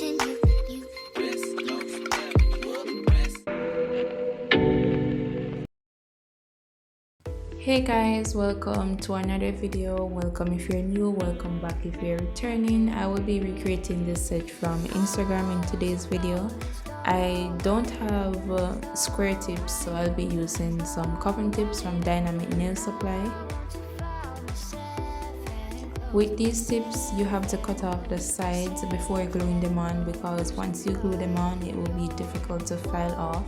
Hey guys, welcome to another video. Welcome if you're new, welcome back if you're returning. I will be recreating this set from Instagram in today's video. I don't have square tips, so I'll be using some coffin tips from Dynamic Nail Supply. With these tips, you have to cut off the sides before gluing them on, because once you glue them on, it will be difficult to file off.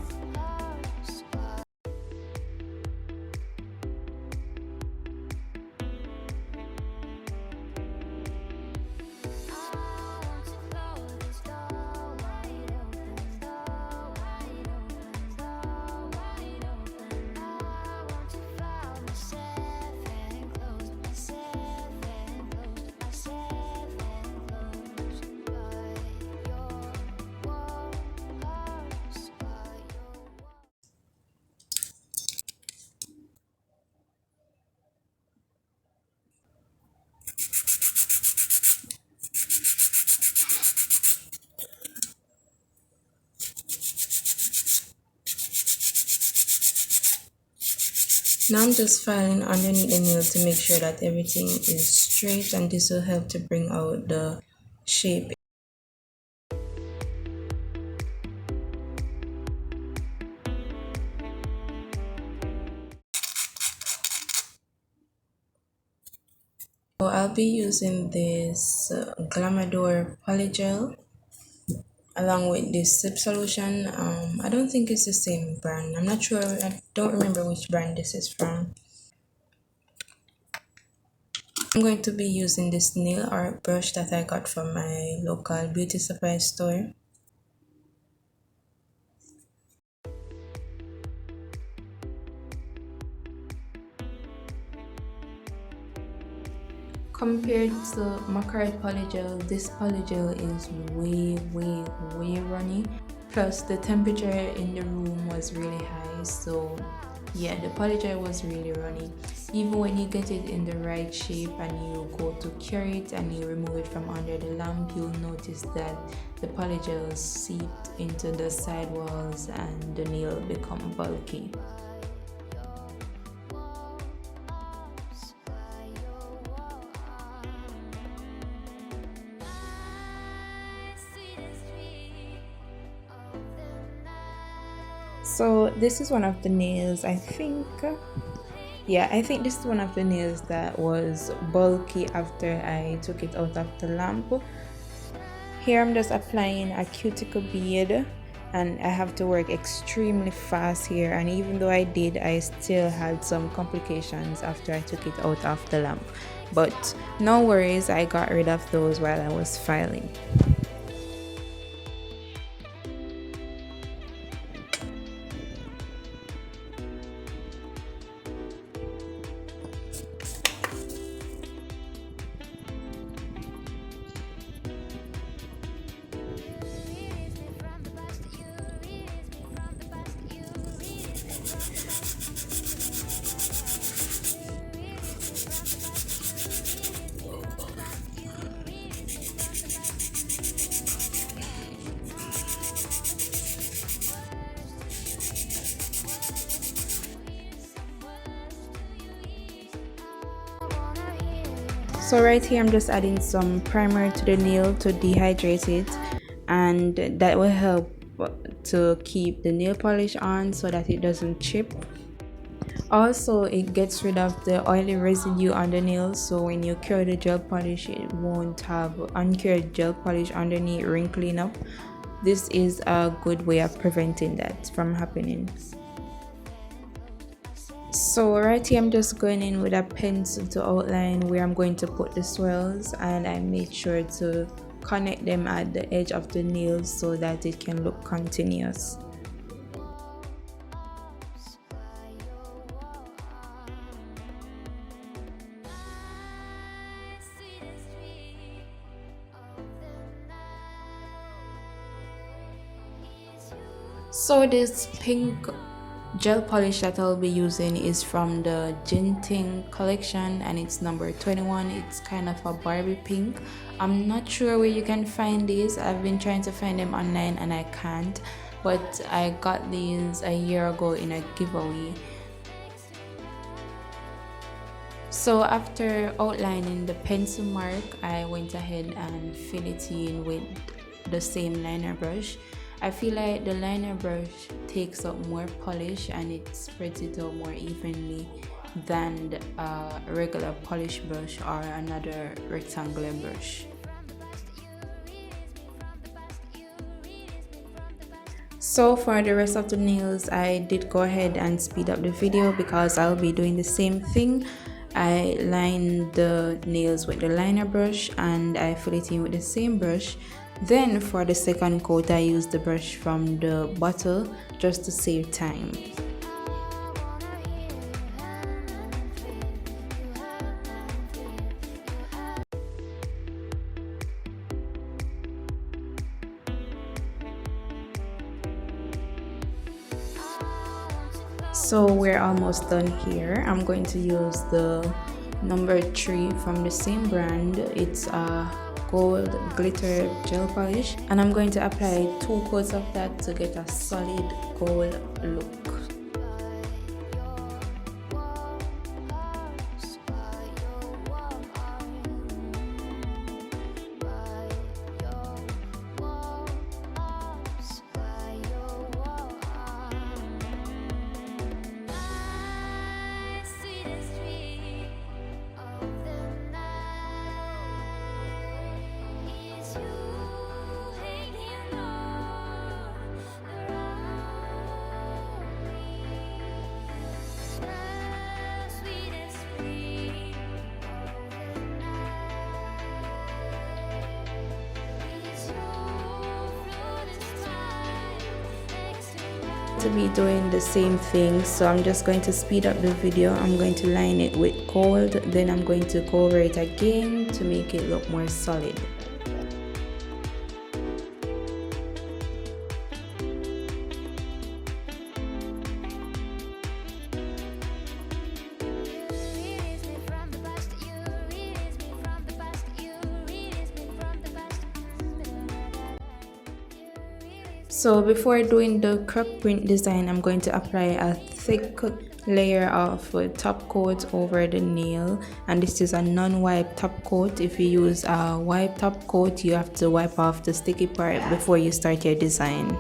Now I'm just filing underneath the nail to make sure that everything is straight, and this will help to bring out the shape. So I'll be using this Glamador Polygel along with this sip solution. I don't think it's the same brand. I'm not sure. I don't remember which brand this is from. I'm going to be using this nail art brush that I got from my local beauty supply store. Compared to Macquarie Polygel, this Polygel is way runny. Plus the temperature in the room was really high, so yeah, the Polygel was really runny. Even when you get it in the right shape and you go to cure it and you remove it from under the lamp, you'll notice that the Polygel seeped into the side walls and the nail become bulky. So this is one of the nails, I think this is one of the nails that was bulky after I took it out of the lamp. Here I'm just applying a cuticle bead, and I have to work extremely fast here, and even though I still had some complications after I took it out of the lamp, but no worries, I got rid of those while I was filing. So right here I'm just adding some primer to the nail to dehydrate it, and that will help to keep the nail polish on so that it doesn't chip. Also, it gets rid of the oily residue on the nail, so when you cure the gel polish, it won't have uncured gel polish underneath wrinkling up. This is a good way of preventing that from happening. So right here I'm just going in with a pencil to outline where I'm going to put the swirls, and I made sure to connect them at the edge of the nails so that it can look continuous. So this pink gel polish that I'll be using is from the Jinting collection and it's number 21. It's kind of a Barbie pink. I'm not sure where you can find these. I've been trying to find them online and I can't, but I got these a year ago in a giveaway. So after outlining the pencil mark, I went ahead and fill it in with the same liner brush. I feel like the liner brush takes up more polish and it spreads it out more evenly than a regular polish brush or another rectangular brush. So for the rest of the nails, I did go ahead and speed up the video because I'll be doing the same thing. I line the nails with the liner brush and I fill it in with the same brush. Then for the second coat, I use the brush from the bottle just to save time. So we're almost done here. I'm going to use the number 3 from the same brand. It's a gold glitter gel polish and I'm going to apply 2 coats of that to get a solid gold look. To be doing the same thing, so I'm just going to speed up the video. I'm going to line it with gold, then I'm going to go over it again to make it look more solid. So before doing the croc print design, I'm going to apply a thick layer of top coat over the nail, and this is a non-wipe top coat. If you use a wipe top coat, you have to wipe off the sticky part before you start your design.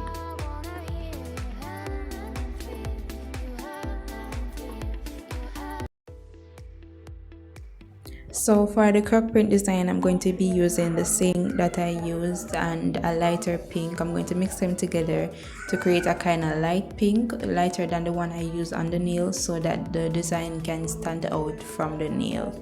So for the croc print design, I'm going to be using the same that I used and a lighter pink. I'm going to mix them together to create a kind of light pink, lighter than the one I used on the nail, so that the design can stand out from the nail.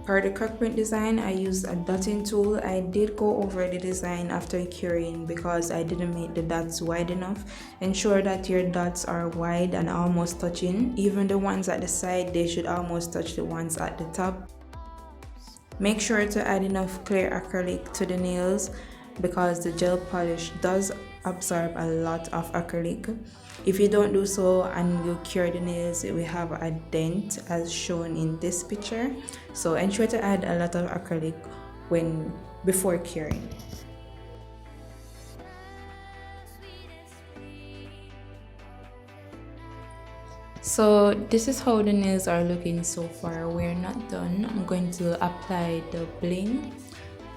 For the croc print design, I used a dotting tool. I did go over the design after curing because I didn't make the dots wide enough. Ensure that your dots are wide and almost touching. Even the ones at the side, they should almost touch the ones at the top. Make sure to add enough clear acrylic to the nails because the gel polish does absorb a lot of acrylic. If you don't do so and you cure the nails, it will have a dent as shown in this picture. So ensure to add a lot of acrylic before curing. So this is how the nails are looking so far. We're not done. I'm going to apply the bling.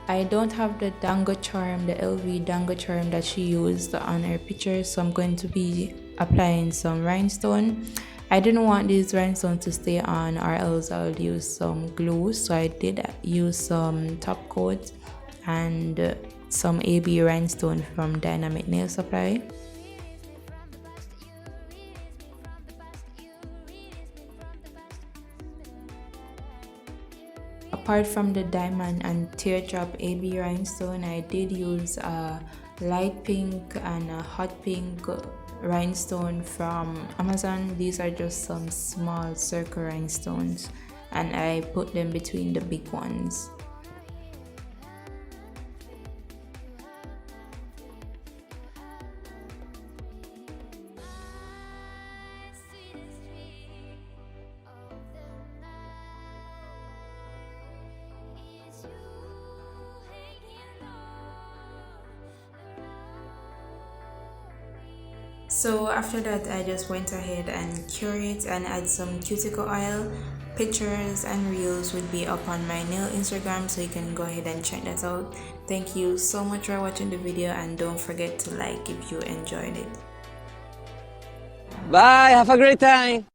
I don't have the dango charm, the LV dango charm that she used on her picture, so I'm going to be applying some rhinestone. I didn't want these rhinestones to stay on or else I would use some glue, so I did use some top coat and some AB rhinestone from Dynamic Nail Supply. Apart from the diamond and teardrop AB rhinestone, I did use a light pink and a hot pink rhinestone from Amazon. These are just some small circle rhinestones and I put them between the big ones. So after that, I just went ahead and cure it and add some cuticle oil. Pictures and reels would be up on my nail Instagram, so you can go ahead and check that out. Thank you so much for watching the video, and don't forget to like if you enjoyed it. Bye, have a great time.